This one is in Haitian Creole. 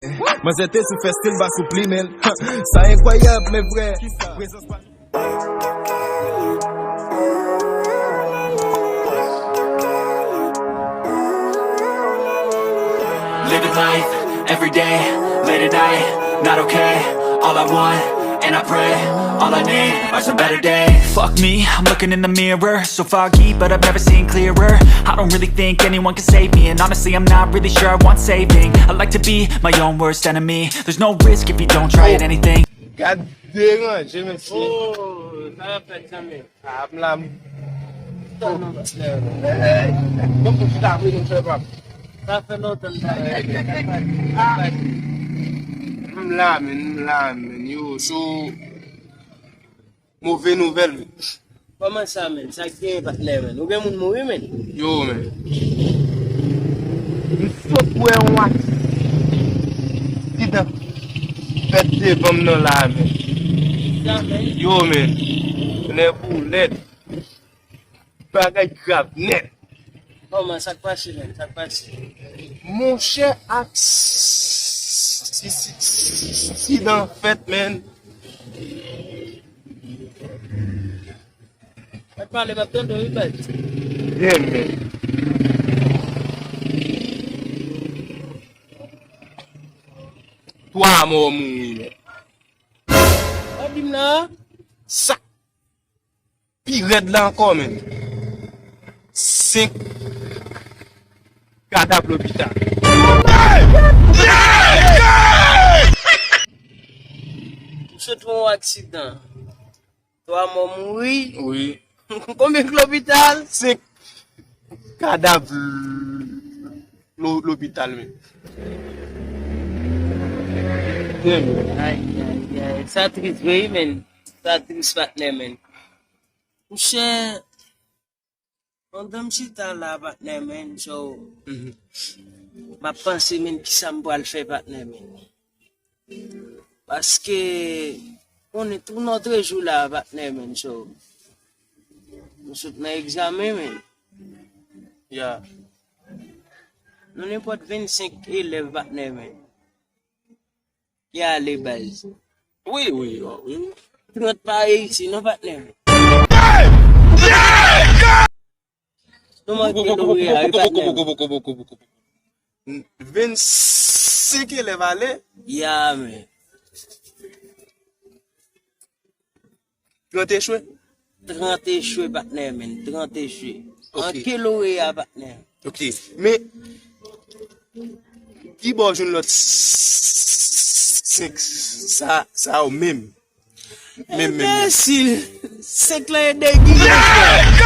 Mas j'étais sous festil, bas soupli, men. Ça incroyable, mais vrai. Living life, every day, late at night, not okay. All I want, and I pray, all I need are some better days. Fuck me, I'm looking in the mirror, so foggy, but I've never seen clearer. I don't really think anyone can save me, and honestly I'm not really sure I want saving. I like to be my own worst enemy. There's no risk if you don't try at anything. God damn, je me suis. Oh, ça va faire jamais. Ah, m'lam. Ça fait longtemps. M'lam, yo, so mauvaise nouvelle. Comment ça, men? Ça qui est pas clair, men. Ou bien moun mourir, men? Yo, men. Faut pouvoir on wax. Dida. Fête bam nan la, men. Yo, men. Ne pou net. Bagay grave net. Comment ça passe, men? Ça passe. Mon cher si dans fête, men. I parle pas de ribet. Yeah, man. Toi, mon mouille. Oh, dis-moi. Ça. Pire de là encore, man. 5 cadavres l'hôpital. C'est un accident. Toi, mon mouille. Oui. Combien de l'hôpital? 5 cadavres l'hôpital. Aïe, ça triste, oui, men. Ça triste, partner, men. Mouche, on donne si t'as là, partner, men. So, ma pensée, men, qui ça me va le faire, partner, men. Parce que, on est tout notre jour là, partner, men. So, nous sommes dans l'examen, mais yeah. Nous n'avons pas 25 élèves partenaires, mais il y a les bases. Oui. 30 pareils ici, nos partenaires. Nous manquons de 25 élèves allés? Yeah, mais. 30 échoués? 30 échoués, partenaire, men. 30 échoués. En kilo et à partenaire. Ok. Mais, qui bon, je l'autre 5, ça au même. Même. C'est clair, déguisé.